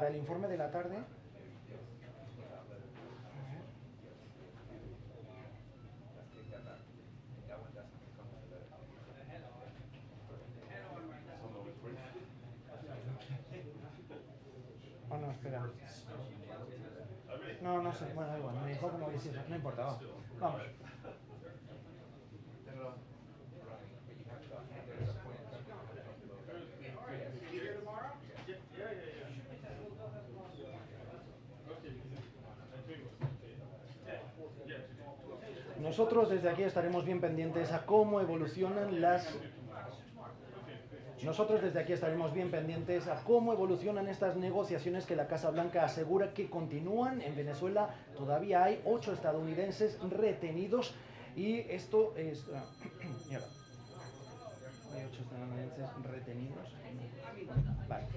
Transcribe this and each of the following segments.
para el informe de la tarde. Oh, no, espera. No, no sé. Bueno, da igual. Me dijo como visión. No importa, va. Vamos. Nosotros desde aquí estaremos bien pendientes a cómo evolucionan estas negociaciones que la Casa Blanca asegura que continúan en Venezuela. Todavía hay 8 estadounidenses retenidos y esto es... mierda. Hay 8 estadounidenses retenidos. Vale.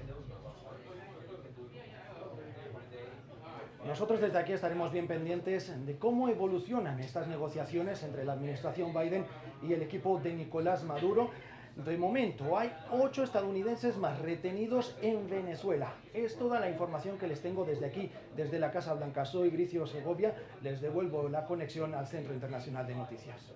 Nosotros desde aquí estaremos bien pendientes de cómo evolucionan estas negociaciones entre la administración Biden y el equipo de Nicolás Maduro. De momento hay 8 estadounidenses más retenidos en Venezuela. Es toda la información que les tengo desde aquí, desde la Casa Blanca. Soy Gricio Segovia, les devuelvo la conexión al Centro Internacional de Noticias.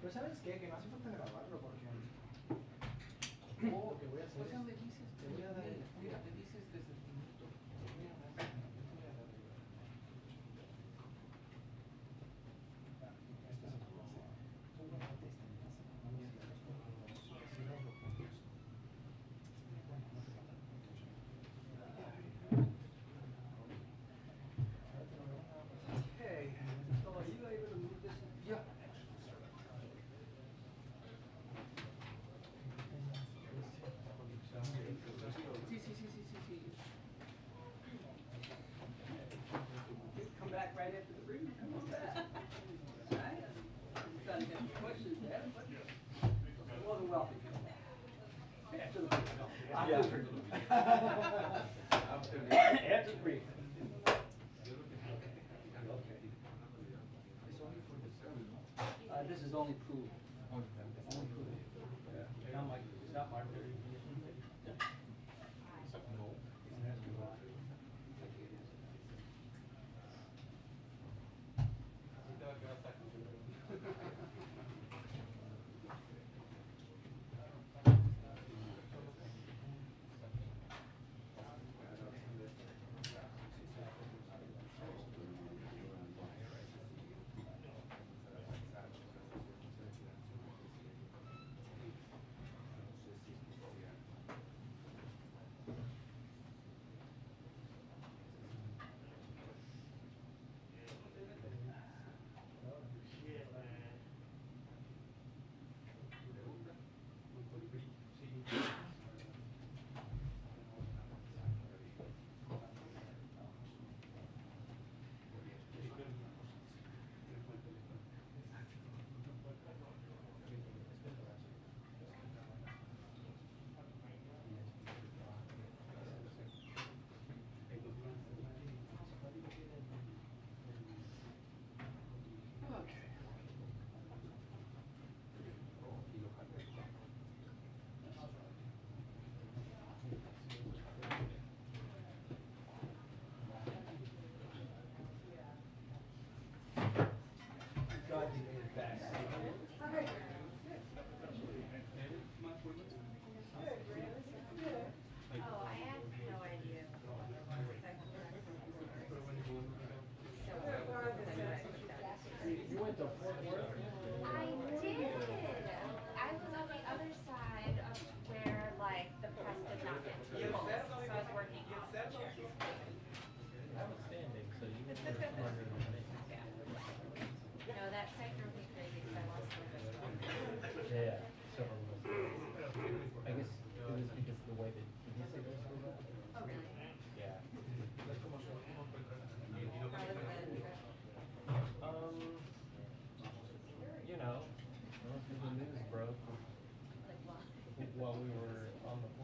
Pero ¿sabes qué? Que no hace falta grabarlo porque... ¿qué voy a hacer? Te voy a dar... Mira, te dices desde el minuto. Come back right after the briefing. Come on back. Right? I'm trying to get some questions there, but you're more than welcome. After the briefing. After the briefing. This is only proof. Only proof. It's not my theory. No.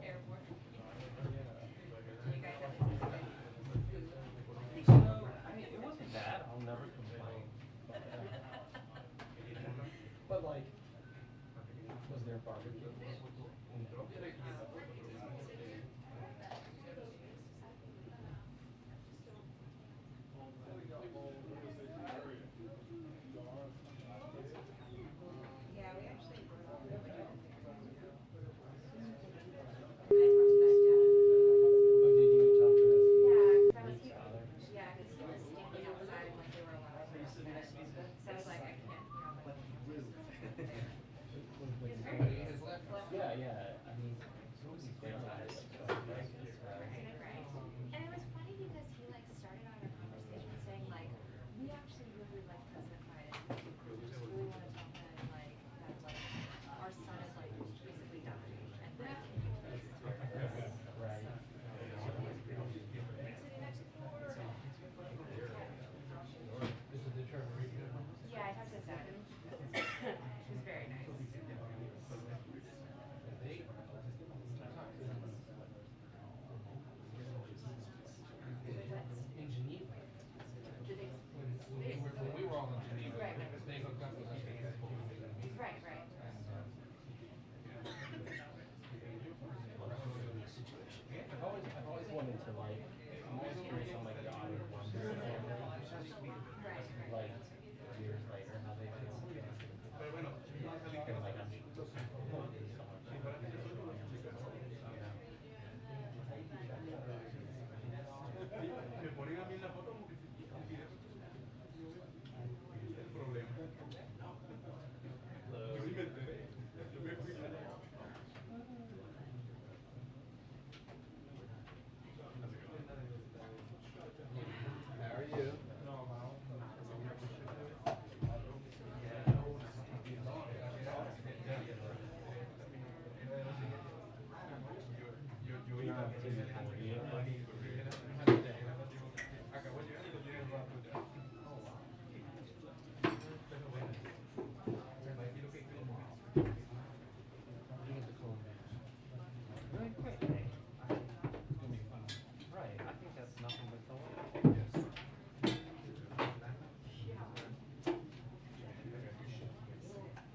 airport. You guys have So, I mean, it wasn't bad. I'll never complain. But like, was there barbecue? Yeah, we actually wrote off the window there. Oh, did you talk to his father? Yeah, because he was standing outside and like they were allowing him to sit. So I was like, I can't, you know, like. He's very nice. Yeah, yeah. I mean, he's very nice. Right. And it was funny because he like started out our conversation saying like, we actually really like President Biden. We just really want to tell him like that like our son is like basically dying and like can you please talk to us? Right. Yeah, I talked to his dad. She's very nice. In Geneva. When we were all in Geneva, Right. they hooked up with us because Right, right. I've always wanted to like, I'm always curious on like the other ones. Right, Like years later, how they feel. And like I'm so much. me ponen a mí en la foto como que si el problema. Yo ni me enteré. Yo me fui. How are you? Yo iba a acabo de llegar y lo tiene el rato ya. Pero bueno, me imagino que Really quick. It's gonna be fun. Right. I think that's nothing but the yes.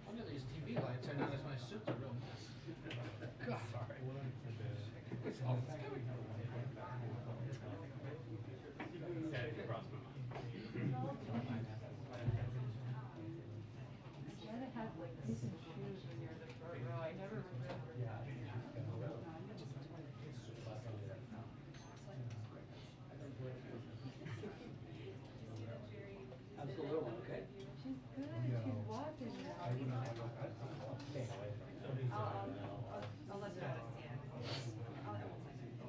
Look at these TV lights. I noticed my suits are real nice. God. Sorry. It's all it's coming. Janet has like decent shoes when you're in the front row. I never remember that. How's the little one, okay? She's good. She's walking now. I'll let you know how to see it. I won't say.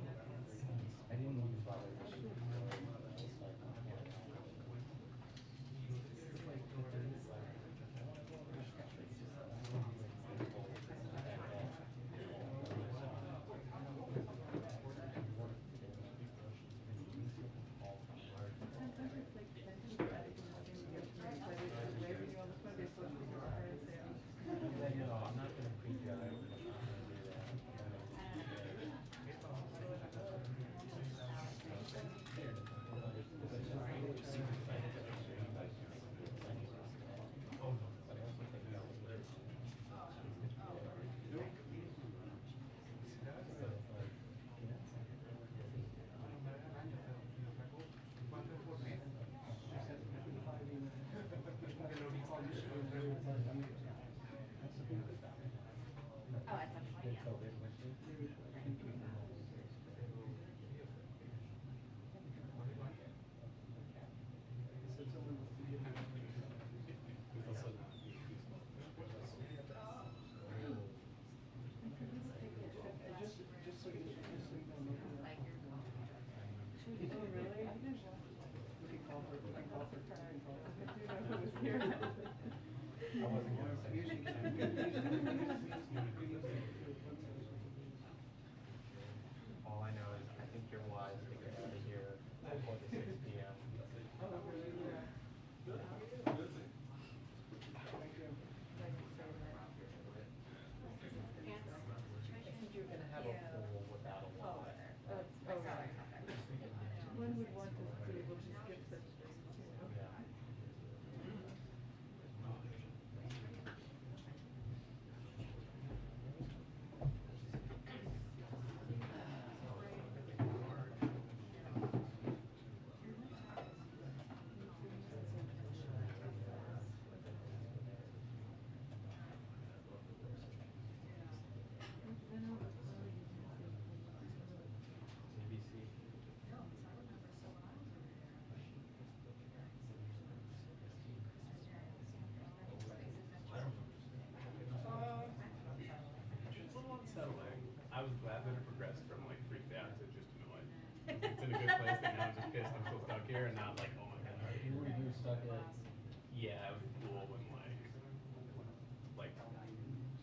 Yeah, it was cool when like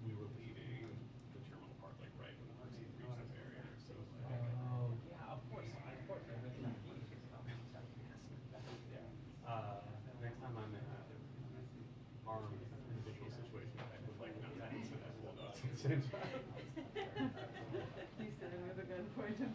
we were leaving the terminal part like right when the first reached the barrier. So it was like, Oh, yeah, of course, I really like these. next time I'm in a armed individual situation, I would like not tense and I will not at the same time. You sitting with a gun pointed.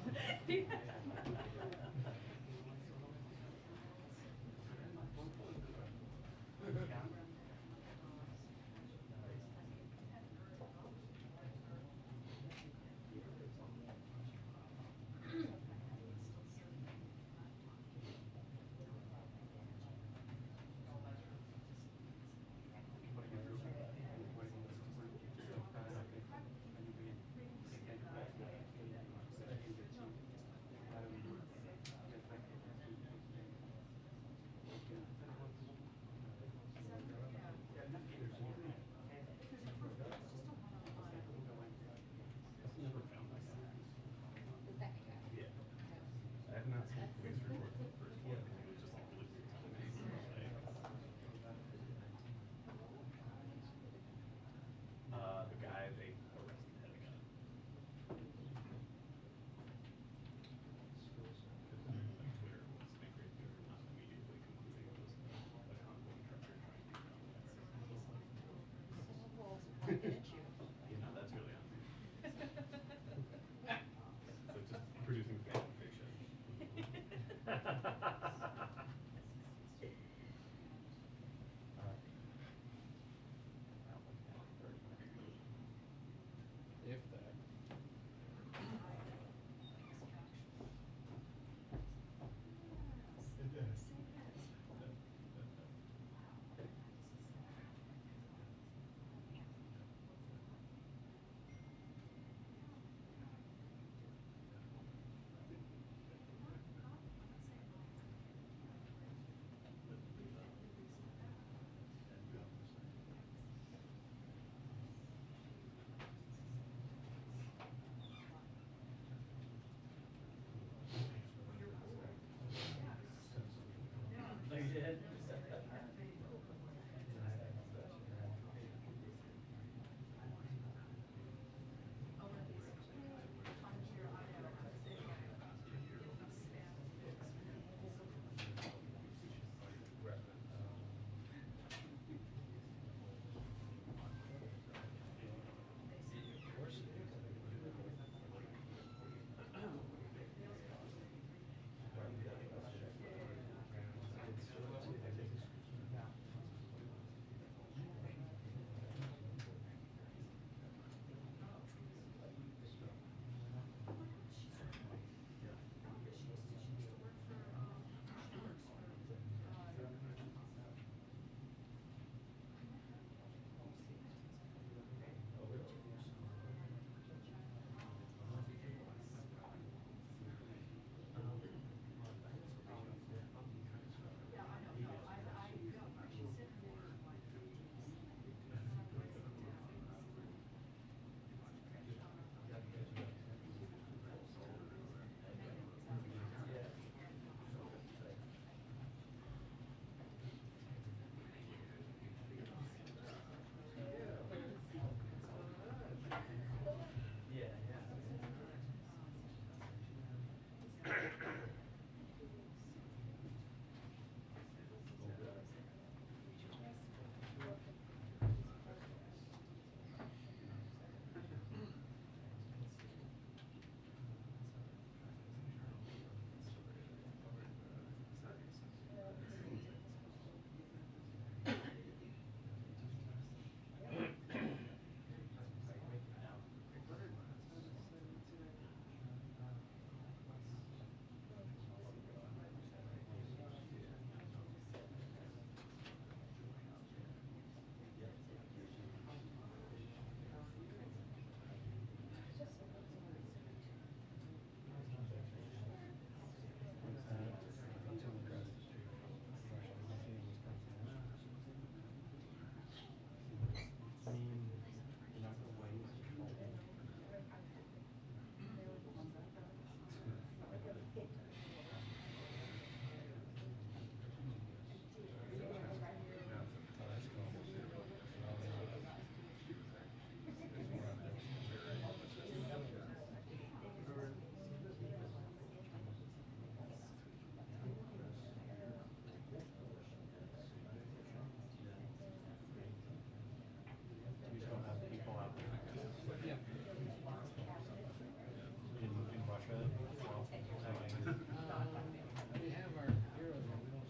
We have our heroes, but we don't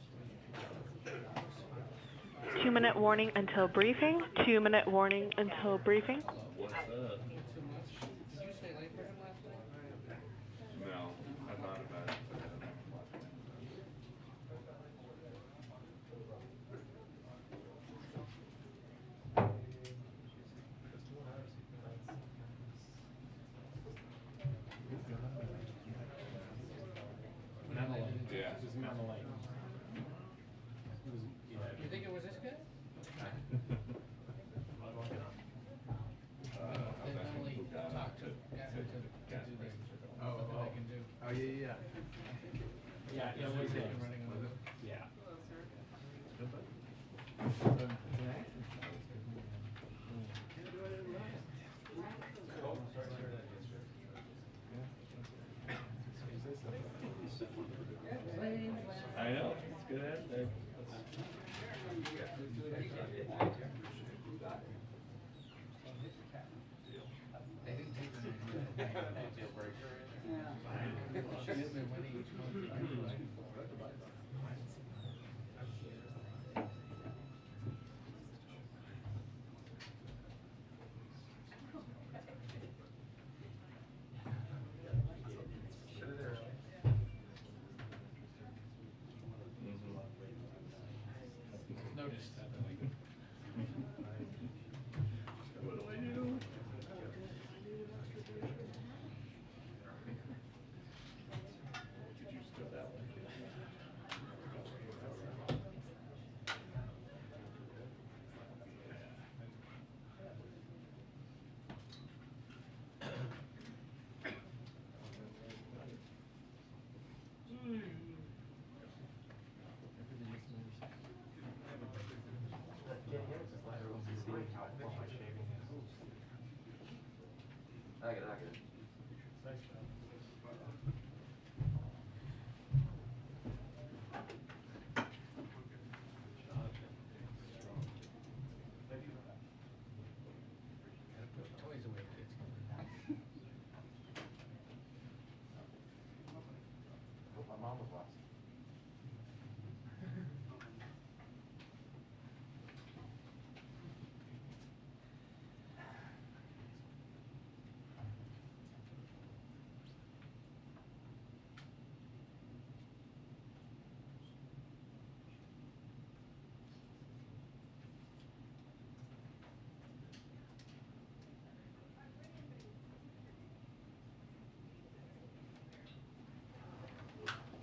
speak. 2-minute warning until briefing. 2-minute warning until briefing. What's up? Too much. Did you stay late for him last night? No, I thought about it. Yeah. You think it was this guy? They only talk to do this. Something they can do. Oh, yeah. Yeah, what's it? Running on the- Yeah. I know. It's good hashtag. They didn't take the deal breaker. She has been winning each month. Noticed that. What do I do? Did you steal that one? I get it. Put toys away, kids. Hope my mom was lost.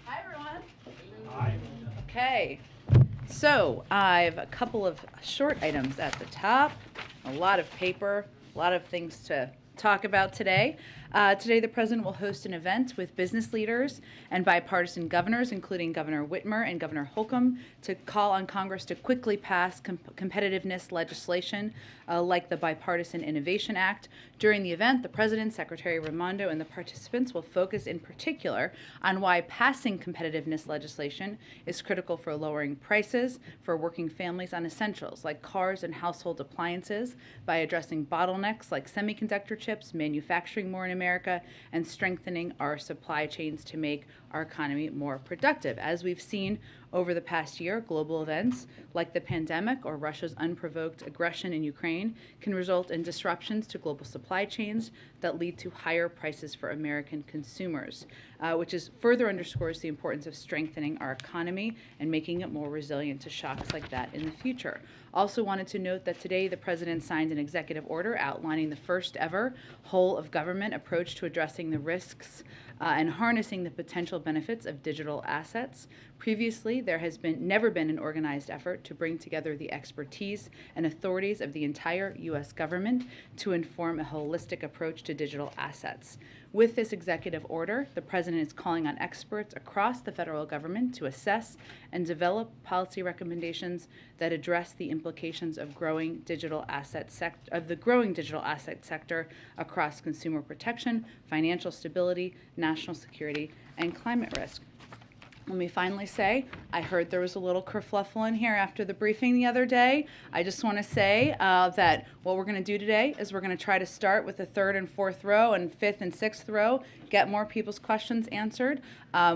Hi, everyone. Hi. Okay, so I have a couple of short items at the top, a lot of paper, a lot of things to talk about today. Today, the president will host an event with business leaders and bipartisan governors, including Governor Whitmer and Governor Holcomb, to call on Congress to quickly pass competitiveness legislation like the Bipartisan Innovation Act. During the event, the president, Secretary Raimondo, and the participants will focus in particular on why passing competitiveness legislation is critical for lowering prices for working families on essentials like cars and household appliances by addressing bottlenecks like semiconductor chips, manufacturing more in America, and strengthening our supply chains to make our economy more productive. As we've seen over the past year, global events like the pandemic or Russia's unprovoked aggression in Ukraine can result in disruptions to global supply chains that lead to higher prices for American consumers, which further underscores the importance of strengthening our economy and making it more resilient to shocks like that in the future. Also wanted to note that today the president signed an executive order outlining the first ever whole of government approach to addressing the risks and harnessing the potential benefits of digital assets. Previously, there has never been an organized effort to bring together the expertise and authorities of the entire U.S. government to inform a holistic approach to digital assets. With this executive order, the president is calling on experts across the federal government to assess and develop policy recommendations that address the implications of the growing digital asset sector across consumer protection, financial stability, national security, and climate risk. let me finally say, I heard there was a little kerfluffle in here after the briefing the other day. I just want to say that what we're going to do today is we're going to try to start with the third and fourth row and fifth and sixth row, get more people's questions answered.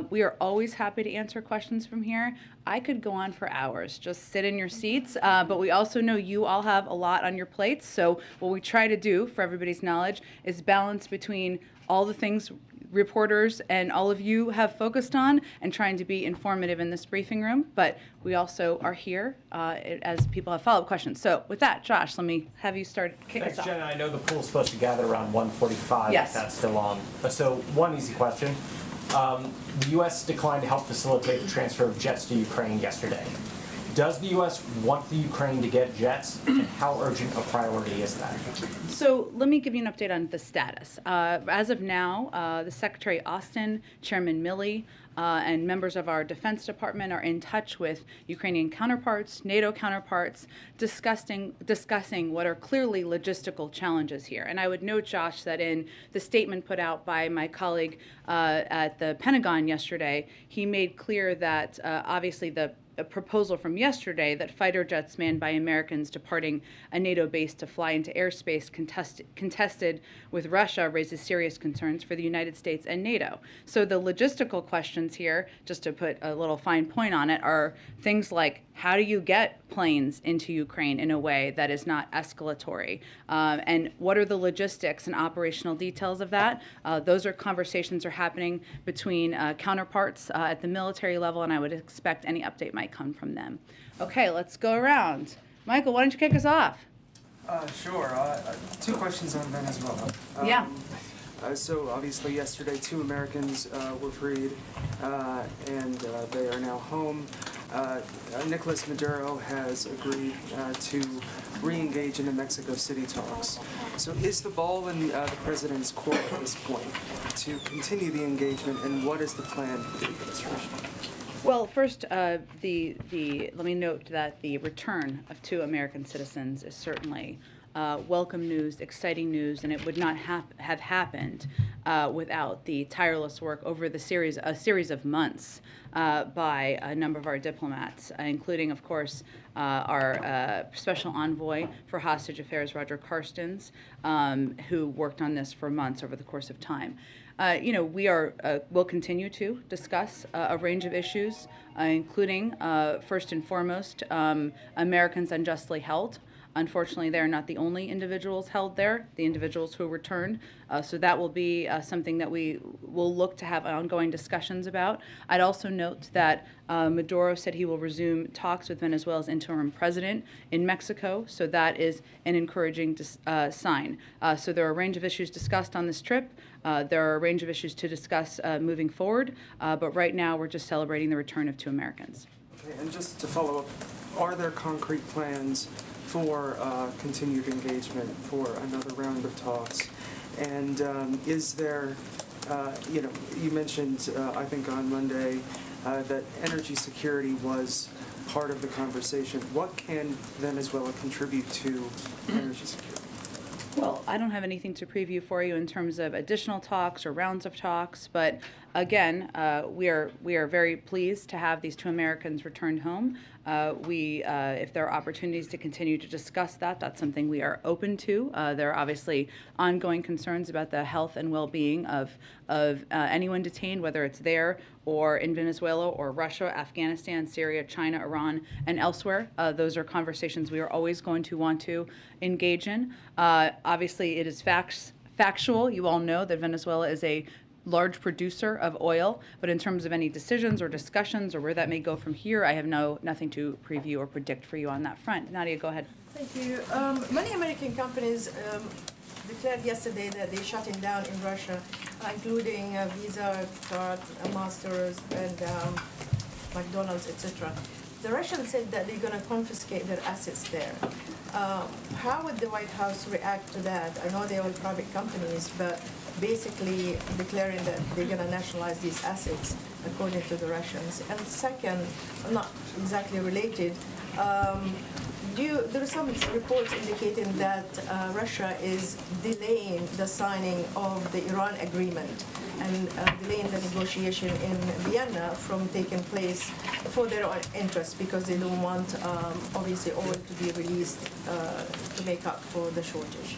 We are always happy to answer questions from here. I could go on for hours. Just sit in your seats. But we also know you all have a lot on your plates. So what we try to do, for everybody's knowledge, is balance between all the things reporters and all of you have focused on and trying to be informative in this briefing room, but we also are here as people have follow-up questions. So with that, Josh, let me have you kick us off. Thanks, Jenna. I know the pool's supposed to gather around 1:45. Yes. If that's still on. So one easy question. The U.S. declined to help facilitate the transfer of jets to Ukraine yesterday. Does the U.S. want the Ukraine to get jets, and how urgent a priority is that? So let me give you an update on the status. As of now, the Secretary Austin, Chairman Milley, and members of our Defense Department are in touch with Ukrainian counterparts, NATO counterparts, discussing what are clearly logistical challenges here. And I would note, Josh, that in the statement put out by my colleague at the Pentagon yesterday, he made clear that obviously the a proposal from yesterday that fighter jets manned by Americans departing a NATO base to fly into airspace contested with Russia raises serious concerns for the United States and NATO. So the logistical questions here, just to put a little fine point on it, are things like how do you get planes into Ukraine in a way that is not escalatory? And what are the logistics and operational details of that? Those are conversations are happening between counterparts at the military level, and I would expect any update might come from them. Okay, let's go around. Michael, why don't you kick us off? Sure. Two questions on Venezuela. Yeah. So obviously yesterday 2 Americans were freed and they are now home. Nicolas Maduro has agreed to re-engage in the Mexico City talks. So is the ball in the president's court at this point to continue the engagement, and what is the plan for the administration? Well, first, let me note that the return of 2 American citizens is certainly welcome news, exciting news, and it would not have happened without the tireless work over a series of months by a number of our diplomats, including, of course, our special envoy for hostage affairs, Roger Carstens, who worked on this for months over the course of time. We'll continue to discuss a range of issues, including, first and foremost, Americans unjustly held. Unfortunately, they're not the only individuals held there, the individuals who returned. So that will be something that we will look to have ongoing discussions about. I'd also note that Maduro said he will resume talks with Venezuela's interim president in Mexico. So that is an encouraging sign. So there are a range of issues discussed on this trip. There are a range of issues to discuss moving forward. But right now, we're just celebrating the return of 2 Americans. Okay, and just to follow up, are there concrete plans for continued engagement for another round of talks? And is there, you mentioned, I think on Monday, that energy security was part of the conversation. What can Venezuela contribute to energy security? Well, I don't have anything to preview for you in terms of additional talks or rounds of talks, but again, we are very pleased to have these 2 Americans returned home. If there are opportunities to continue to discuss that, that's something we are open to. There are obviously ongoing concerns about the health and well-being of anyone detained, whether it's there or in Venezuela or Russia, Afghanistan, Syria, China, Iran, and elsewhere. Those are conversations we are always going to want to engage in. Obviously, it is factual. You all know that Venezuela is a large producer of oil, but in terms of any decisions or discussions or where that may go from here, I have nothing to preview or predict for you on that front. Nadia, go ahead. Thank you. Many American companies declared yesterday that they're shutting down in Russia, including Visa, Card, Masters, and McDonald's, etc. The Russians said that they're going to confiscate their assets there. How would the White House react to that? I know they're all private companies, but basically declaring that they're going to nationalize these assets, according to the Russians. And second, not exactly related, there are some reports indicating that Russia is delaying the signing of the Iran agreement and delaying the negotiation in Vienna from taking place for their own interests because they don't want, obviously, oil to be released to make up for the shortage.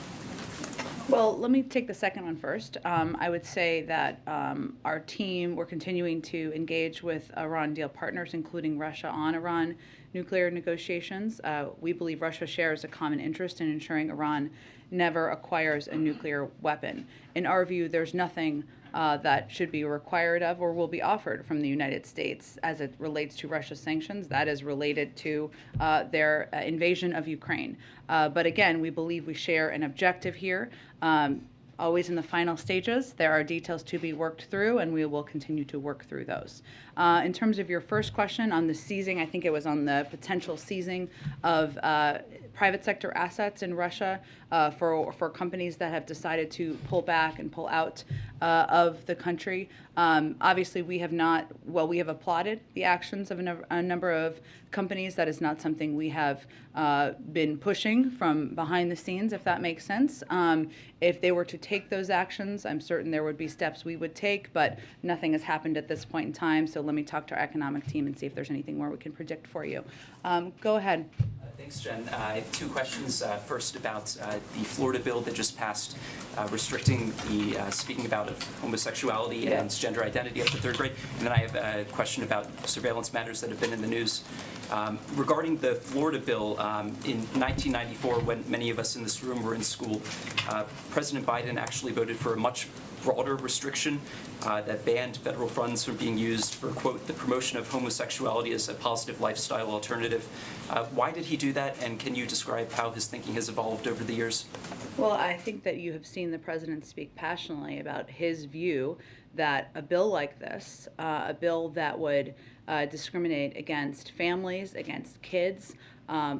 Well, let me take the second one first. I would say that our team, we're continuing to engage with Iran deal partners, including Russia, on Iran nuclear negotiations. We believe Russia shares a common interest in ensuring Iran never acquires a nuclear weapon. In our view, there's nothing that should be required of or will be offered from the United States as it relates to Russia's sanctions. That is related to their invasion of Ukraine. But again, we believe we share an objective here. Always in the final stages. There are details to be worked through, and we will continue to work through those. In terms of your first question on the seizing, I think it was on the potential seizing of private sector assets in Russia for companies that have decided to pull back and pull out of the country. Obviously, we have applauded the actions of a number of companies. That is not something we have been pushing from behind the scenes, if that makes sense. If they were to take those actions, I'm certain there would be steps we would take, but nothing has happened at this point in time. So let me talk to our economic team and see if there's anything more we can predict for you. Go ahead. Thanks, Jen. I have two questions. First, about the Florida bill that just passed, restricting the speaking about of homosexuality and gender identity up to third grade. And then I have a question about surveillance matters that have been in the news. Regarding the Florida bill, in 1994, when many of us in this room were in school, President Biden actually voted for a much broader restriction that banned federal funds from being used for, quote, the promotion of homosexuality as a positive lifestyle alternative. Why did he do that, and can you describe how his thinking has evolved over the years? Well, I think that you have seen the president speak passionately about his view that a bill like this, a bill that would discriminate against families, against kids,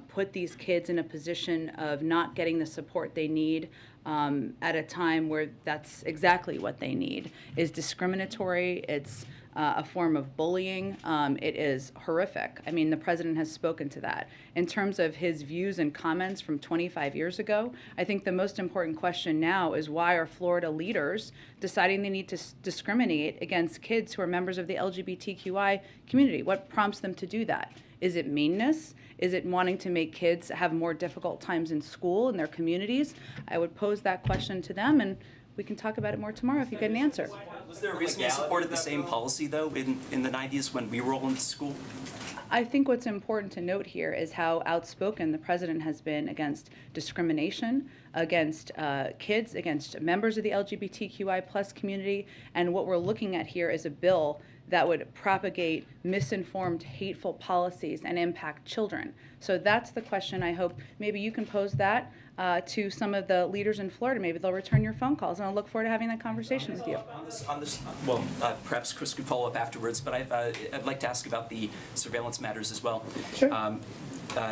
put these kids in a position of not getting the support they need at a time where that's exactly what they need, is discriminatory. It's a form of bullying. It is horrific. I mean, the president has spoken to that. In terms of his views and comments from 25 years ago, I think the most important question now is why are Florida leaders deciding they need to discriminate against kids who are members of the LGBTQI community? What prompts them to do that? Is it meanness? Is it wanting to make kids have more difficult times in school, in their communities? I would pose that question to them, and we can talk about it more tomorrow if you get an answer. Was there a reason you supported the same policy, though, in the 90s when we were all in school? I think what's important to note here is how outspoken the president has been against discrimination, against kids, against members of the LGBTQI plus community, and what we're looking at here is a bill that would propagate misinformed, hateful policies and impact children. So that's the question. I hope maybe you can pose that to some of the leaders in Florida. Maybe they'll return your phone calls, and I look forward to having that conversation with you. On this, well, perhaps Chris could follow up afterwards, but I'd like to ask about the surveillance matters as well. Sure.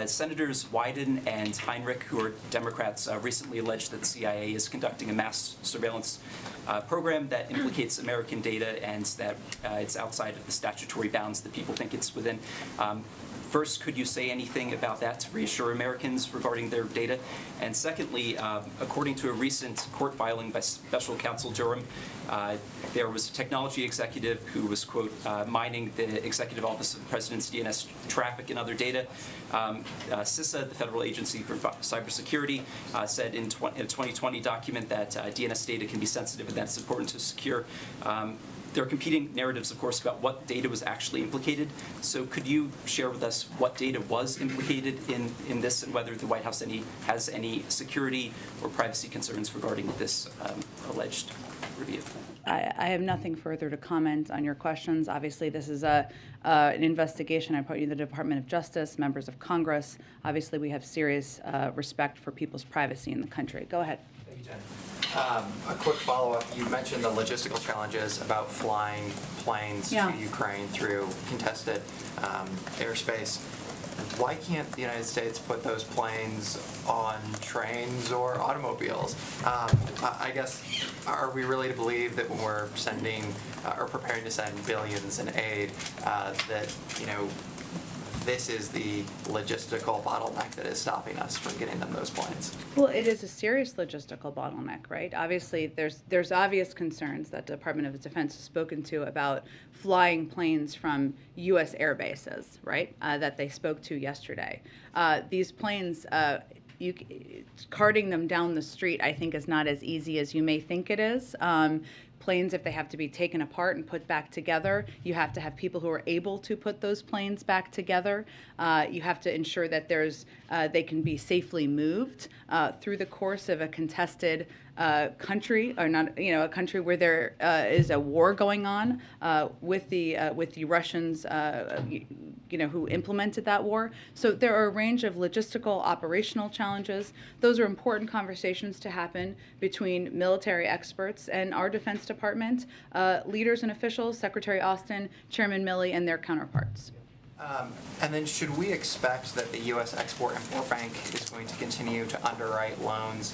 Senators Wyden and Heinrich, who are Democrats, recently alleged that the CIA is conducting a mass surveillance program that implicates American data and that it's outside of the statutory bounds that people think it's within. First, could you say anything about that to reassure Americans regarding their data? And secondly, according to a recent court filing by Special Counsel Durham, there was a technology executive who was, quote, mining the Executive Office of the President's DNS traffic and other data. CISA, the Federal Agency for Cybersecurity, said in a 2020 document that DNS data can be sensitive and that's important to secure. There are competing narratives, of course, about what data was actually implicated. So could you share with us what data was implicated in this and whether the White House has any security or privacy concerns regarding this alleged review? I have nothing further to comment on your questions. Obviously, this is an investigation. I put you in the Department of Justice, members of Congress. Obviously, we have serious respect for people's privacy in the country. Go ahead. Thank you, Jen. A quick follow-up. You mentioned the logistical challenges about flying planes to Ukraine through contested airspace. Why can't the United States put those planes on trains or automobiles? I guess, are we really to believe that when we're sending or preparing to send billions in aid, that, you know, this is the logistical bottleneck that is stopping us from getting them those planes. Well, it is a serious logistical bottleneck, right? Obviously, there's obvious concerns that the Department of Defense has spoken to about flying planes from U.S. air bases, right? That they spoke to yesterday. These planes, carting them down the street, I think, is not as easy as you may think it is. Planes, if they have to be taken apart and put back together, you have to have people who are able to put those planes back together. You have to ensure that they can be safely moved through the course of a contested country, or not, a country where there is a war going on with the Russians, who implemented that war. So there are a range of logistical, operational challenges. Those are important conversations to happen between military experts and our Defense Department, leaders and officials, Secretary Austin, Chairman Milley, and their counterparts. And then should we expect that the U.S. Export-Import Bank is going to continue to underwrite loans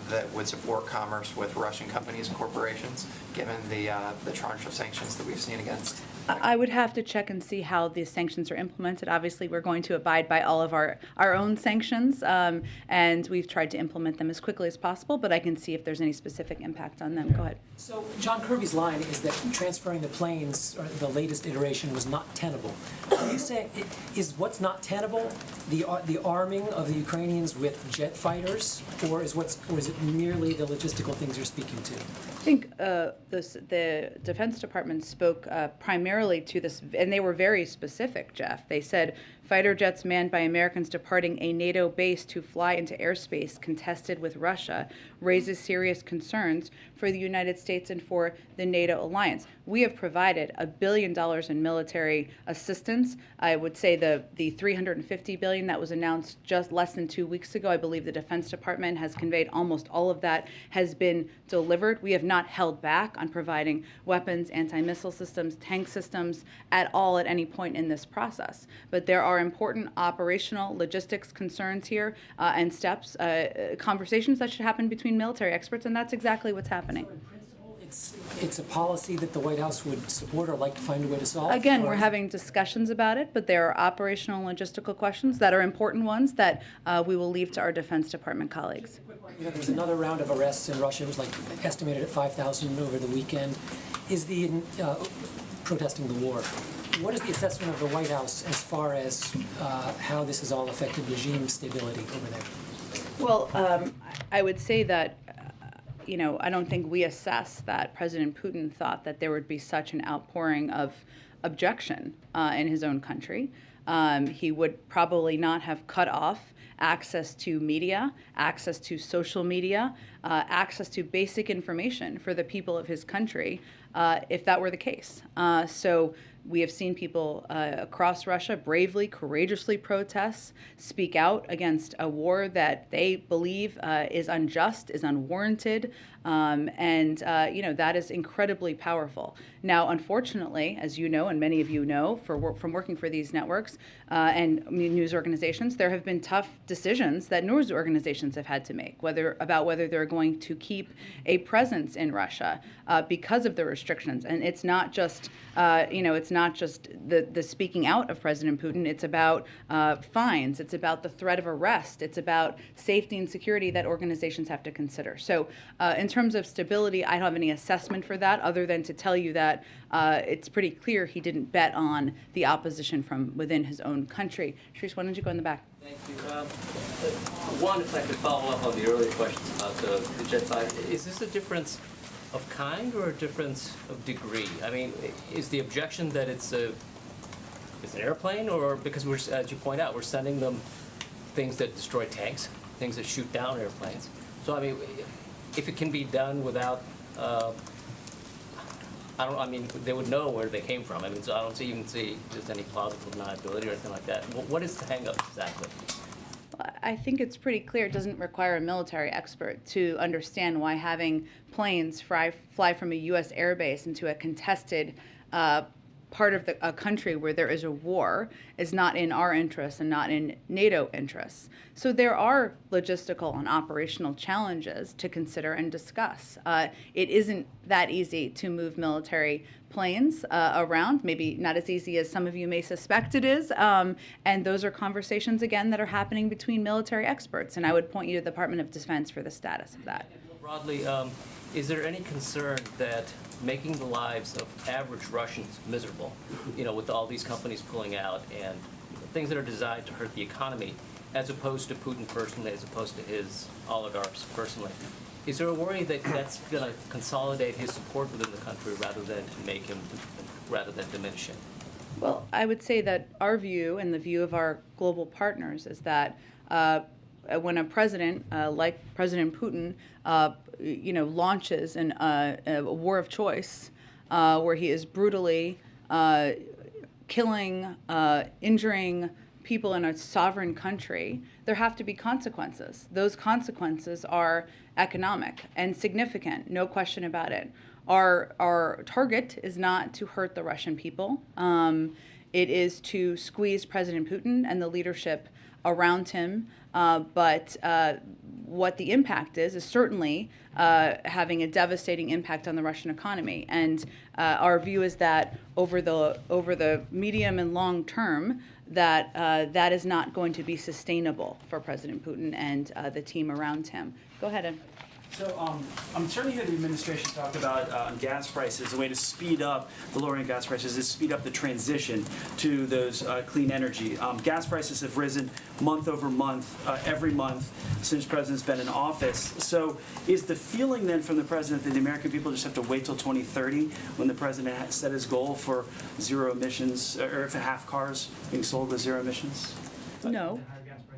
that would support commerce with Russian companies and corporations, given the tranche of sanctions that we've seen against? I would have to check and see how these sanctions are implemented. Obviously, we're going to abide by all of our own sanctions, and we've tried to implement them as quickly as possible, but I can see if there's any specific impact on them. Go ahead. So John Kirby's line is that transferring the planes, or the latest iteration, was not tenable. Are you saying, is what's not tenable the arming of the Ukrainians with jet fighters, or is it merely the logistical things you're speaking to? I think the Defense Department spoke primarily to this, and they were very specific, Jeff. They said fighter jets manned by Americans departing a NATO base to fly into airspace contested with Russia raises serious concerns for the United States and for the NATO alliance. We have provided $1 billion in military assistance. I would say the $350 billion that was announced just less than 2 weeks ago, I believe the Defense Department has conveyed almost all of that has been delivered. We have not held back on providing weapons, anti-missile systems, tank systems at all at any point in this process. But there are important operational logistics concerns here and steps, conversations that should happen between military experts, and that's exactly what's happening. So in principle, it's a policy that the White House would support or like to find a way to solve? Again, we're having discussions about it, but there are operational and logistical questions that are important ones that we will leave to our Defense Department colleagues. There was another round of arrests in Russia. It was estimated at 5,000 over the weekend. Is the protesting the war. What is the assessment of the White House as far as how this has all affected regime stability over there? Well, I would say that, I don't think we assess that President Putin thought that there would be such an outpouring of objection in his own country. He would probably not have cut off access to media, access to social media, access to basic information for the people of his country if that were the case. So we have seen people across Russia bravely, courageously protest, speak out against a war that they believe is unjust, is unwarranted, and that is incredibly powerful. Now, unfortunately, as you know, and many of you know from working for these networks and news organizations, there have been tough decisions that news organizations have had to make, about whether they're going to keep a presence in Russia because of the restrictions. And it's not just, it's not just the speaking out of President Putin. It's about fines. It's about the threat of arrest. It's about safety and security that organizations have to consider. So in terms of stability, I don't have any assessment for that other than to tell you that it's pretty clear he didn't bet on the opposition from within his own country. Sharice, why don't you go in the back? Thank you. One, if I could follow up on the earlier questions about the jet fighter, is this a difference of kind or a difference of degree? I mean, is the objection that it's an airplane, or because we're, as you point out, we're sending them things that destroy tanks, things that shoot down airplanes. So I mean, if it can be done without, they would know where they came from. I mean, so I don't even see just any plausible deniability or anything like that. What is the hang-up exactly? I think it's pretty clear it doesn't require a military expert to understand why having planes fly from a U.S. airbase into a contested part of a country where there is a war is not in our interests and not in NATO interests. So there are logistical and operational challenges to consider and discuss. It isn't that easy to move military planes around, maybe not as easy as some of you may suspect it is. And those are conversations, again, that are happening between military experts. And I would point you to the Department of Defense for the status of that. Broadly, is there any concern that making the lives of average Russians miserable, with all these companies pulling out and things that are designed to hurt the economy, as opposed to Putin personally, as opposed to his oligarchs personally, is there a worry that that's going to consolidate his support within the country rather than diminish him? Well, I would say that our view and the view of our global partners is that when a president like President Putin, launches a war of choice where he is brutally killing, injuring people in a sovereign country, there have to be consequences. Those consequences are economic and significant, no question about it. Our target is not to hurt the Russian people. It is to squeeze President Putin and the leadership around him. But what the impact is certainly having a devastating impact on the Russian economy. And our view is that over the medium and long term, that is not going to be sustainable for President Putin and the team around him. Go ahead, Ed. So I'm certainly hearing the administration talk about gas prices. A way to speed up the lowering of gas prices is speed up the transition to those clean energy. Gas prices have risen month over month, every month since the president's been in office. So is the feeling then from the president that the American people just have to wait till 2030 when the president has set his goal for zero emissions, or if half cars being sold with zero emissions? No.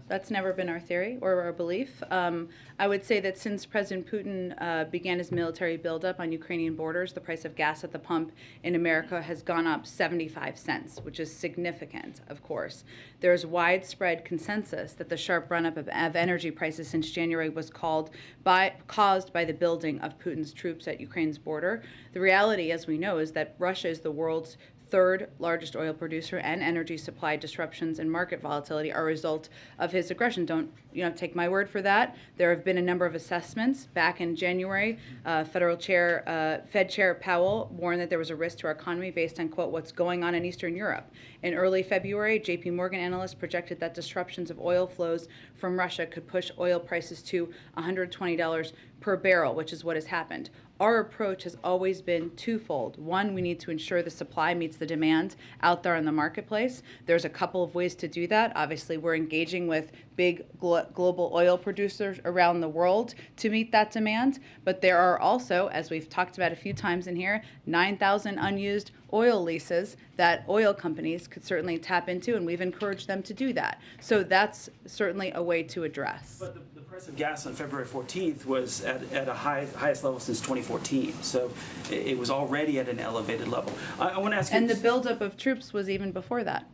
That's never been our theory or our belief. I would say that since President Putin began his military buildup on Ukrainian borders, the price of gas at the pump in America has gone up 75 cents, which is significant, of course. There's widespread consensus that the sharp run-up of energy prices since January was caused by the building of Putin's troops at Ukraine's border. The reality, as we know, is that Russia is the world's third largest oil producer, and energy supply disruptions and market volatility are a result of his aggression. Don't take my word for that. There have been a number of assessments. Back in January, Fed Chair Powell warned that there was a risk to our economy based on, quote, what's going on in Eastern Europe. In early February, JP Morgan analysts projected that disruptions of oil flows from Russia could push oil prices to $120 per barrel, which is what has happened. Our approach has always been twofold. One, we need to ensure the supply meets the demand out there in the marketplace. There's a couple of ways to do that. Obviously, we're engaging with big global oil producers around the world to meet that demand. But there are also, as we've talked about a few times in here, 9,000 unused oil leases that oil companies could certainly tap into, and we've encouraged them to do that. So that's certainly a way to address. But the price of gas on February 14th was at a highest level since 2014. So it was already at an elevated level. I want to ask you. And the buildup of troops was even before that.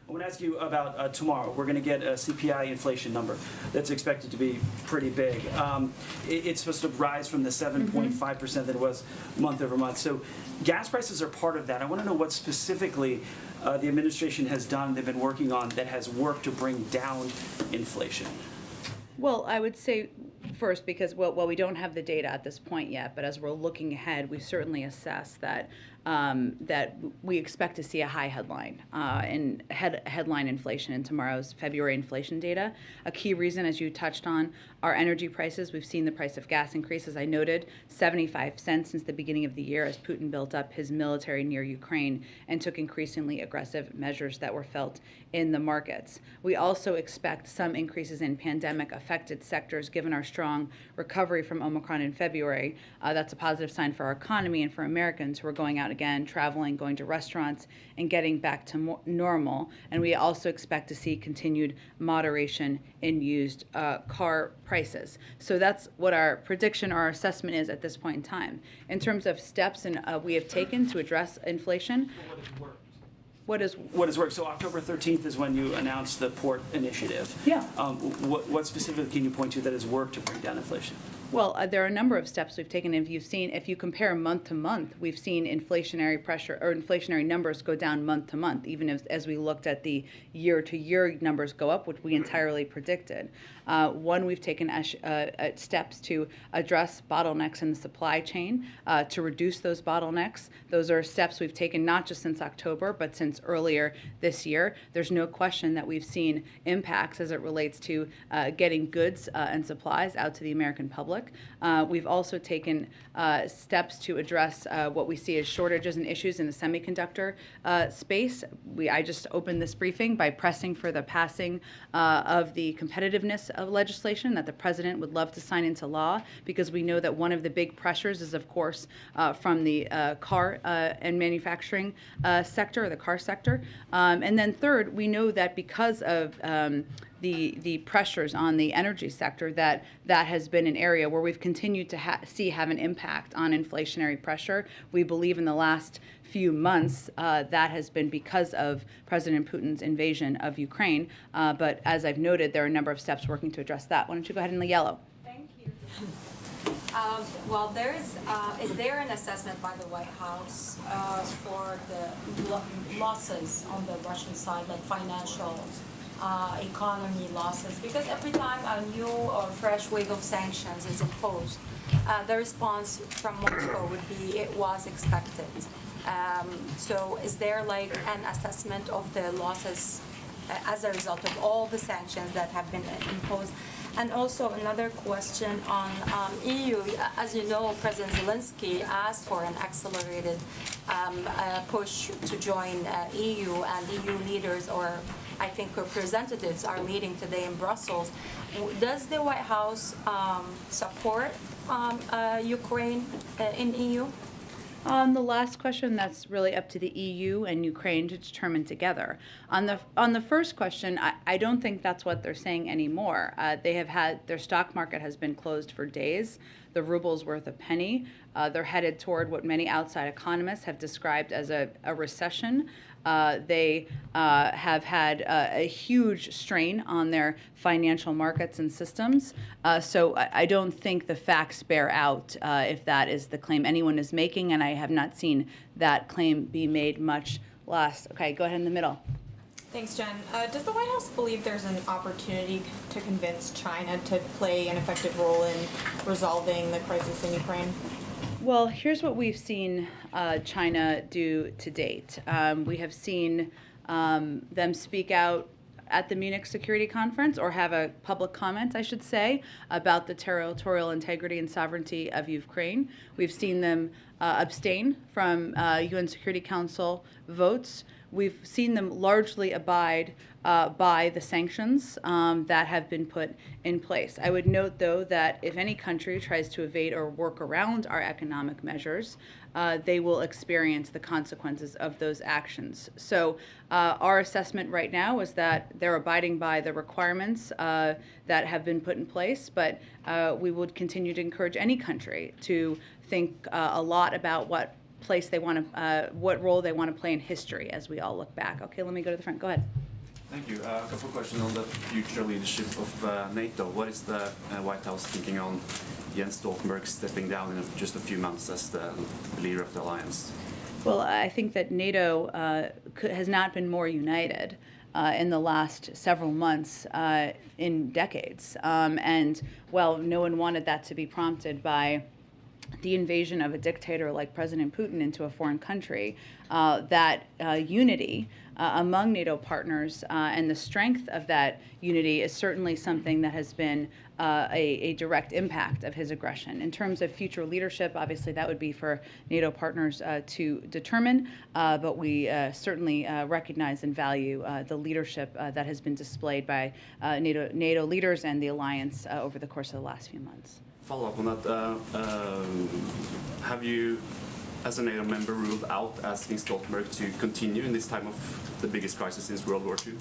I want to ask you about tomorrow. We're going to get a CPI inflation number that's expected to be pretty big. It's supposed to rise from the 7.5% that it was month over month. So gas prices are part of that. I want to know what specifically the administration has done, they've been working on, that has worked to bring down inflation. Well, I would say first, because well, we don't have the data at this point yet, but as we're looking ahead, we certainly assess that that we expect to see a high headline headline inflation in tomorrow's February inflation data. A key reason, as you touched on, are energy prices. We've seen the price of gas increase, as I noted, 75 cents since the beginning of the year as Putin built up his military near Ukraine and took increasingly aggressive measures that were felt in the markets. We also expect some increases in pandemic-affected sectors given our strong recovery from Omicron in February. That's a positive sign for our economy and for Americans who are going out again, traveling, going to restaurants, and getting back to normal. And we also expect to see continued moderation in used car prices. So that's what our prediction or our assessment is at this point in time. In terms of steps we have taken to address inflation, what has worked? So October 13th is when you announced the port initiative. Yeah. What specifically can you point to that has worked to bring down inflation? Well, there are a number of steps we've taken. If you compare month to month, we've seen inflationary pressure or inflationary numbers go down month to month, even as we looked at the year-to-year numbers go up, which we entirely predicted. One, we've taken steps to address bottlenecks in the supply chain, to reduce those bottlenecks. Those are steps we've taken not just since October, but since earlier this year. There's no question that we've seen impacts as it relates to getting goods and supplies out to the American public. We've also taken steps to address what we see as shortages and issues in the semiconductor space. I just opened this briefing by pressing for the passing of the competitiveness of legislation that the president would love to sign into law, because we know that one of the big pressures is, of course, from the car and manufacturing sector, or the car sector. And then third, we know that because of the pressures on the energy sector, that has been an area where we've continued to have an impact on inflationary pressure. We believe in the last few months that has been because of President Putin's invasion of Ukraine. But as I've noted, there are a number of steps working to address that. Why don't you go ahead in the yellow? Thank you. Well, is there an assessment by the White House for the losses on the Russian side, like financial economy losses? Because every time a new or fresh wave of sanctions is imposed, the response from Moscow would be it was expected. So is there like an assessment of the losses as a result of all the sanctions that have been imposed? And also another question on EU. As you know, President Zelensky asked for an accelerated push to join EU, and EU leaders, or I think representatives, are meeting today in Brussels. Does the White House support Ukraine in EU? On the last question, that's really up to the EU and Ukraine to determine together. On the first question, I don't think that's what they're saying anymore. They have had, their stock market has been closed for days. The ruble's worth a penny. They're headed toward what many outside economists have described as a recession. They have had a huge strain on their financial markets and systems. So I don't think the facts bear out if that is the claim anyone is making, and I have not seen that claim be made much less. Okay, go ahead in the middle. Thanks, Jen. Does the White House believe there's an opportunity to convince China to play an effective role in resolving the crisis in Ukraine? Well, here's what we've seen China do to date. We have seen them speak out at the Munich Security Conference, or have a public comment, I should say, about the territorial integrity and sovereignty of Ukraine. We've seen them abstain from UN Security Council votes. We've seen them largely abide by the sanctions that have been put in place. I would note, though, that if any country tries to evade or work around our economic measures, they will experience the consequences of those actions. So our assessment right now is that they're abiding by the requirements that have been put in place, but we would continue to encourage any country to think a lot about what place they want to, what role they want to play in history as we all look back. Okay, let me go to the front. Go ahead. Thank you. A couple of questions on the future leadership of NATO. What is the White House thinking on Jens Stoltenberg stepping down in just a few months as the leader of the alliance? Well, I think that NATO has not been more united in the last several months in decades. And, well, no one wanted that to be prompted by the invasion of a dictator like President Putin into a foreign country. That unity among NATO partners and the strength of that unity is certainly something that has been a direct impact of his aggression. In terms of future leadership, obviously that would be for NATO partners to determine, but we certainly recognize and value the leadership that has been displayed by NATO leaders and the alliance over the course of the last few months. Follow up on that. Have you, as a NATO member, ruled out asking Stoltenberg to continue in this time of the biggest crisis since World War II?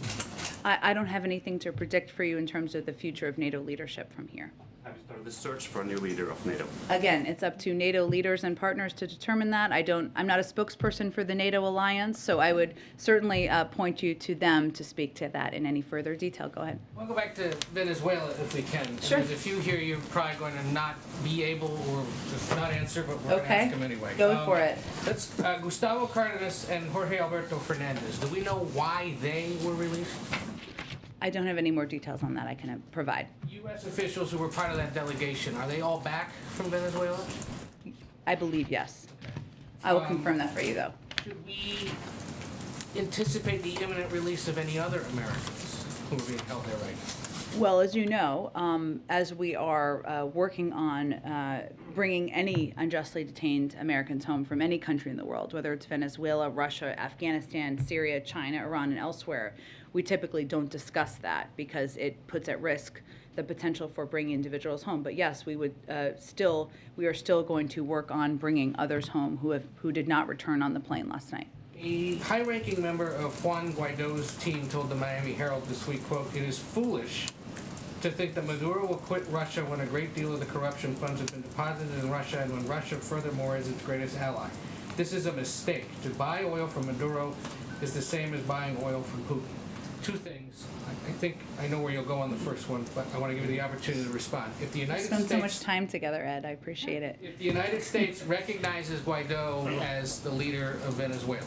I don't have anything to predict for you in terms of the future of NATO leadership from here. Have you started of the search for a new leader of NATO? Again, it's up to NATO leaders and partners to determine that. I'm not a spokesperson for the NATO alliance, so I would certainly point you to them to speak to that in any further detail. Go ahead. We'll go back to Venezuela if we can. Sure. There's a few here you're probably going to not be able or just not answer, but we're going to ask them anyway. Go for it. That's Gustavo Cardenas and Jorge Alberto Fernandez. Do we know why they were released? I don't have any more details on that I can provide. U.S. officials who were part of that delegation, are they all back from Venezuela? I believe yes. I will confirm that for you, though. Should we anticipate the imminent release of any other Americans who are being held there right now? Well, as you know, as we are working on bringing any unjustly detained Americans home from any country in the world, whether it's Venezuela, Russia, Afghanistan, Syria, China, Iran, and elsewhere, we typically don't discuss that because it puts at risk the potential for bringing individuals home. But yes, we are still going to work on bringing others home who did not return on the plane last night. A high-ranking member of Juan Guaido's team told the Miami Herald this week, quote, "It is foolish to think that Maduro will quit Russia when a great deal of the corruption funds have been deposited in Russia and when Russia furthermore is its greatest ally. This is a mistake. To buy oil from Maduro is the same as buying oil from Putin." Two things. I think I know where you'll go on the first one, but I want to give you the opportunity to respond. If the United Spend States... so much time together, Ed. I appreciate it. If the United States recognizes Guaido as the leader of Venezuela,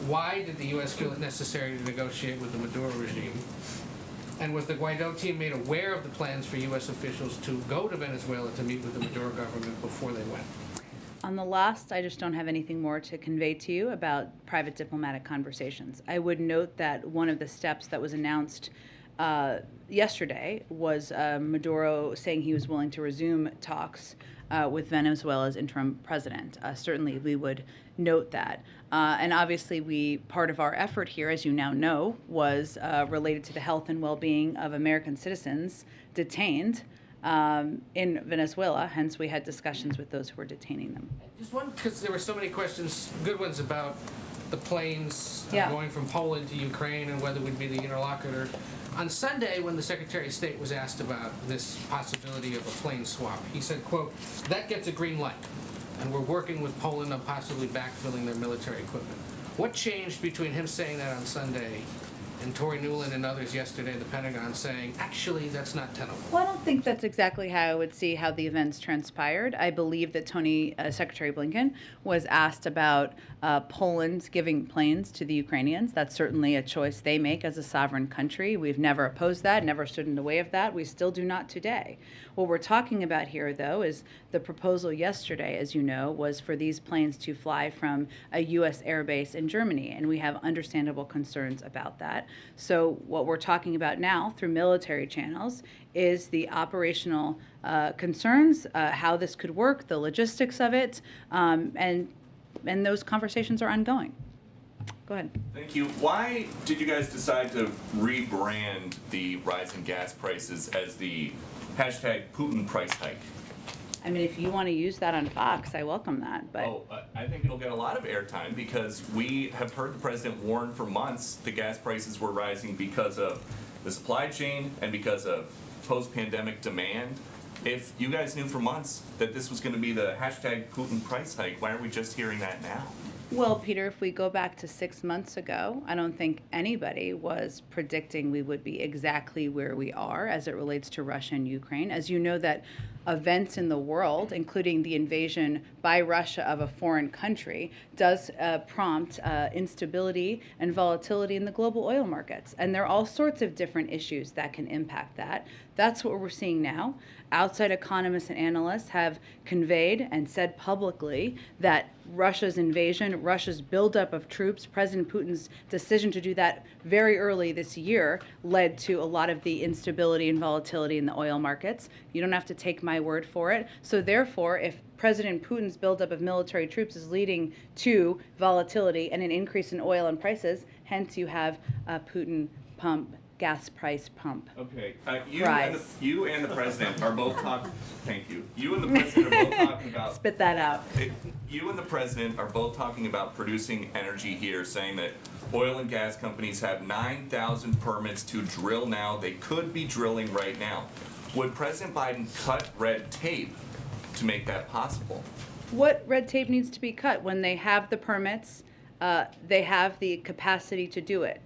why did the U.S. feel it necessary to negotiate with the Maduro regime? And was the Guaido team made aware of the plans for U.S. officials to go to Venezuela to meet with the Maduro government before they went? On the last, I just don't have anything more to convey to you about private diplomatic conversations. I would note that one of the steps that was announced yesterday was Maduro saying he was willing to resume talks with Venezuela's interim president. Certainly, we would note that. And obviously, part of our effort here, as you now know, was related to the health and well-being of American citizens detained in Venezuela. Hence, we had discussions with those who were detaining them. Just one, because there were so many questions, good ones about the planes Yeah. going from Poland to Ukraine and whether we'd be the interlocutor. On Sunday, when the Secretary of State was asked about this possibility of a plane swap, he said, quote, "That gets a green light, and we're working with Poland on possibly backfilling their military equipment." What changed between him saying that on Sunday and Tory Newland and others yesterday at the Pentagon saying, actually, that's not tenable? Well, I don't think that's exactly how I would see how the events transpired. I believe that Secretary Blinken was asked about Poland giving planes to the Ukrainians. That's certainly a choice they make as a sovereign country. We've never opposed that, never stood in the way of that. We still do not today. What we're talking about here, though, is the proposal yesterday, as you know, was for these planes to fly from a U.S. airbase in Germany, and we have understandable concerns about that. So what we're talking about now through military channels is the operational concerns, how this could work, the logistics of it, and those conversations are ongoing. Go ahead. Thank you. Why did you guys decide to rebrand the rise in gas prices as the hashtag Putin price hike? I mean, if you want to use that on Fox, I welcome that. But I think it'll get a lot of airtime because we have heard the president warn for months the gas prices were rising because of the supply chain and because of post-pandemic demand. If you guys knew for months that this was going to be the hashtag Putin price hike, why are we just hearing that now? Well, Peter, if we go back to 6 months ago, I don't think anybody was predicting we would be exactly where we are as it relates to Russia and Ukraine. As you know, that events in the world, including the invasion by Russia of a foreign country, does prompt instability and volatility in the global oil markets. And there are all sorts of different issues that can impact that. That's what we're seeing now. Outside economists and analysts have conveyed and said publicly that Russia's invasion, Russia's buildup of troops, President Putin's decision to do that very early this year led to a lot of the instability and volatility in the oil markets. You don't have to take my word for it. So therefore, if President Putin's buildup of military troops is leading to volatility and an increase in oil and prices, hence you have a Putin gas price pump. Okay, you and the president are both talking. Thank you. You and the president are both talking about. Spit that out. You and the president are both talking about producing energy here, saying that oil and gas companies have 9,000 permits to drill now. They could be drilling right now. would President Biden cut red tape to make that possible? What red tape needs to be cut? When they have the permits, they have the capacity to do it.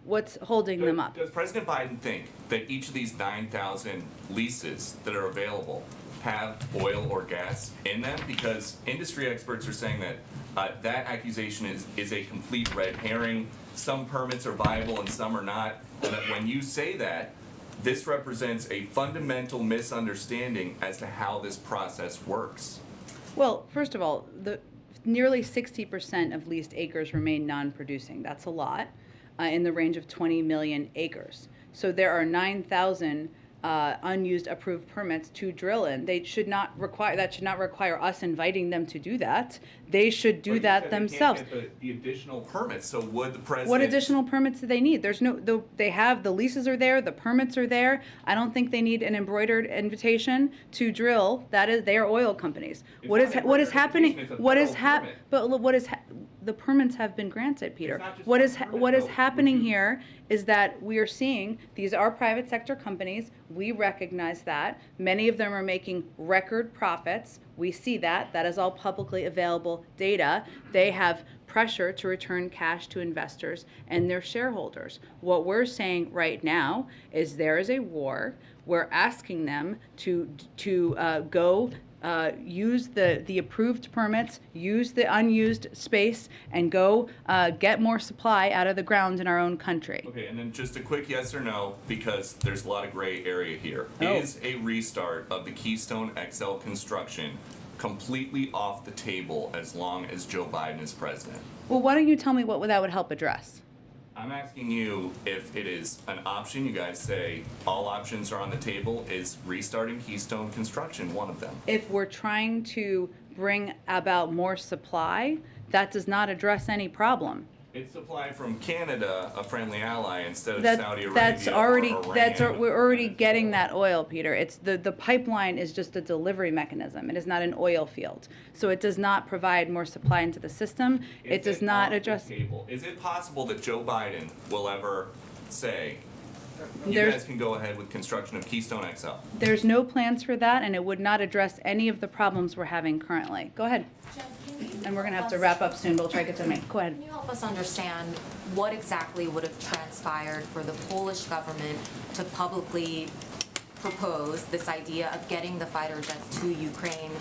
What's holding them up? Does President Biden think that each of these 9,000 leases that are available have oil or gas in them? Because industry experts are saying that that accusation is a complete red herring. Some permits are viable and some are not. And that when you say that, this represents a fundamental misunderstanding as to how this process works. Well, first of all, nearly 60% of leased acres remain non-producing. That's a lot, in the range of 20 million acres. So there are 9,000 unused approved permits to drill in. That should not require us inviting them to do that. They should do that themselves. They can't get the additional permits. So would the president? What additional permits do they need? They have the leases are there, the permits are there. I don't think they need an embroidered invitation to drill. They are oil companies. What is happening? The permits have been granted, Peter. What is happening here is that we are seeing these are private sector companies. We recognize that. Many of them are making record profits. We see that. That is all publicly available data. They have pressure to return cash to investors and their shareholders. What we're saying right now is there is a war. We're asking them to go use the approved permits, use the unused space, and go get more supply out of the ground in our own country. Okay, and then just a quick yes or no, because there's a lot of gray area here. Oh. Is a restart of the Keystone XL construction completely off the table as long as Joe Biden is president? Well, why don't you tell me what that would help address? I'm asking you if it is an option. You guys say all options are on the table. Is restarting Keystone construction one of them? If we're trying to bring about more supply, that does not address any problem. It's supply from Canada, a friendly ally, instead of Saudi Arabia That's already or Iran. we're already getting that oil, Peter. It's the pipeline is just a delivery mechanism. It is not an oil field, so it does not provide more supply into the system. It does not address. Is it possible that Joe Biden will ever say, you guys can go ahead with construction of Keystone XL? There's no plans for that, and it would not address any of the problems we're having currently. Go ahead. And we're going to have to wrap up soon, but we'll try to get to me. Go ahead. Can you help us understand what exactly would have transpired for the Polish government to publicly propose this idea of getting the fighter jets to Ukraine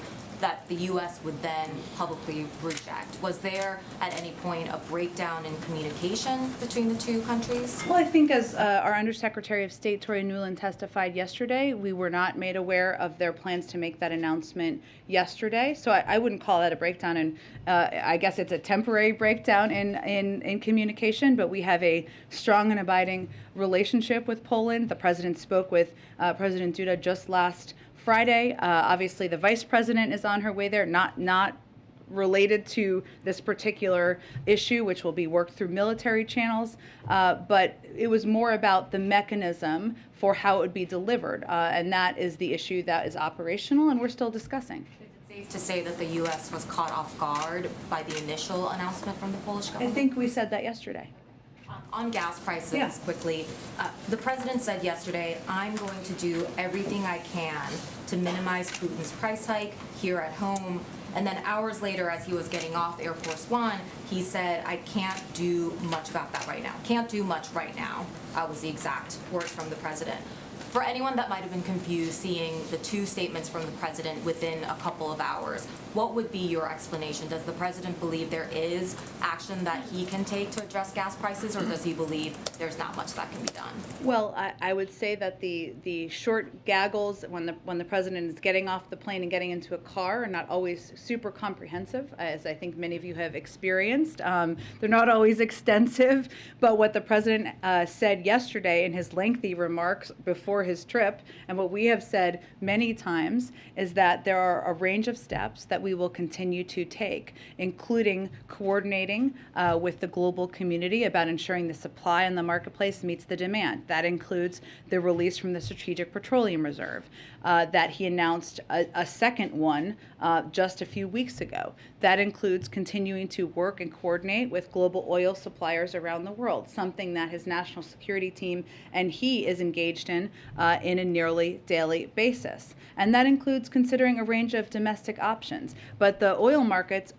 that the U.S. would then publicly reject? Was there at any point a breakdown in communication between the two countries? Well, I think as our Undersecretary of State, Tory Newland, testified yesterday, we were not made aware of their plans to make that announcement yesterday. So I wouldn't call that a breakdown, and I guess it's a temporary breakdown in communication, but we have a strong and abiding relationship with Poland. The President spoke with President Duda just last Friday. Obviously, the Vice President is on her way there, not related to this particular issue, which will be worked through military channels, but it was more about the mechanism for how it would be delivered, and that is the issue that is operational, and we're still discussing. Is it safe to say that the U.S. was caught off guard by the initial announcement from the Polish government? I think we said that yesterday. On gas prices, quickly, the president said yesterday, I'm going to do everything I can to minimize Putin's price hike here at home. And then hours later, as he was getting off Air Force One, he said, I can't do much about that right now. Can't do much right now, was the exact words from the president. For anyone that might have been confused seeing the two statements from the president within a couple of hours, what would be your explanation? Does the president believe there is action that he can take to address gas prices, or does he believe there's not much that can be done? Well, I would say that the short gaggles when the president is getting off the plane and getting into a car are not always super comprehensive, as I think many of you have experienced. They're not always extensive, but what the president said yesterday in his lengthy remarks before his trip, and what we have said many times, is that there are a range of steps that we will continue to take, including coordinating with the global community about ensuring the supply in the marketplace meets the demand. That includes the release from the Strategic Petroleum Reserve that he announced a second one just a few weeks ago. That includes continuing to work and coordinate with global oil suppliers around the world, something that his national security team and he is engaged in in a nearly daily basis. And that includes considering a range of domestic options. But the oil markets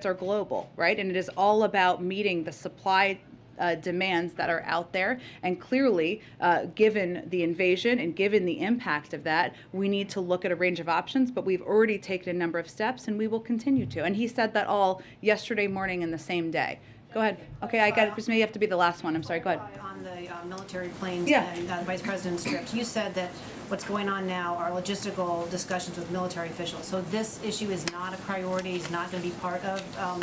are global, right? And it is all about meeting the supply demands that are out there. And clearly, given the invasion and given the impact of that, we need to look at a range of options, but we've already taken a number of steps and we will continue to. And he said that all yesterday morning and the same day. Go ahead. Okay, I got it. This may have to be the last one. I'm sorry. Go ahead. On the military planes Yeah. and the Vice President's trips, you said that what's going on now are logistical discussions with military officials. So this issue is not a priority, is not going to be part of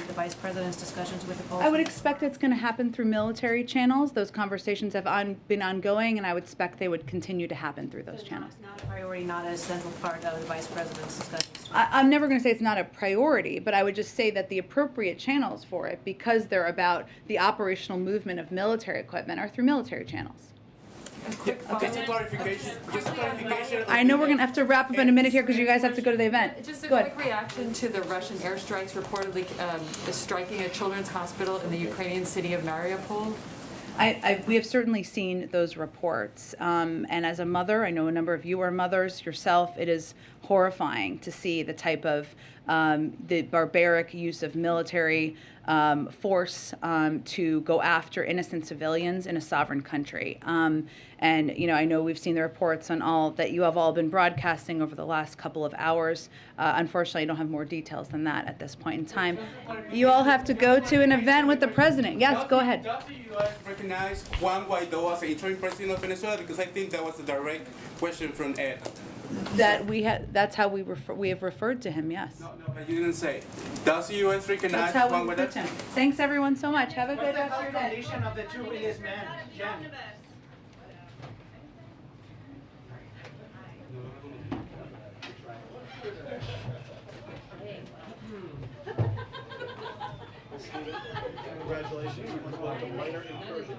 the Vice President's discussions with the Poles? I would expect it's going to happen through military channels. Those conversations have been ongoing, and I would expect they would continue to happen through those channels. Not a priority, not a central part of the Vice President's discussions. I'm never going to say it's not a priority, but I would just say that the appropriate channels for it, because they're about the operational movement of military equipment, are through military channels. Just a clarification. I know we're going to have to wrap up in a minute here because you guys have to go to the event. Just a Go ahead. quick reaction to the Russian airstrikes reportedly striking a children's hospital in the Ukrainian city of Mariupol. We have certainly seen those reports. And as a mother, I know a number of you are mothers yourself, it is horrifying to see the type of the barbaric use of military force to go after innocent civilians in a sovereign country. And I know we've seen the reports on all that you have all been broadcasting over the last couple of hours. Unfortunately, I don't have more details than that at this point in time. You all have to go to an event with the president. Yes, go ahead. Does the U.S. recognize Juan Guaido as the interim president of Venezuela? Because I think that was a direct question from Ed. That's how we have referred to him. Yes. No, but you didn't say. Does the U.S. recognize That's how Juan we Guaido? refer to him. Thanks everyone so much. Have a good rest of your day. Condition of the two released men, Jen. Congratulations. Lighter incursion.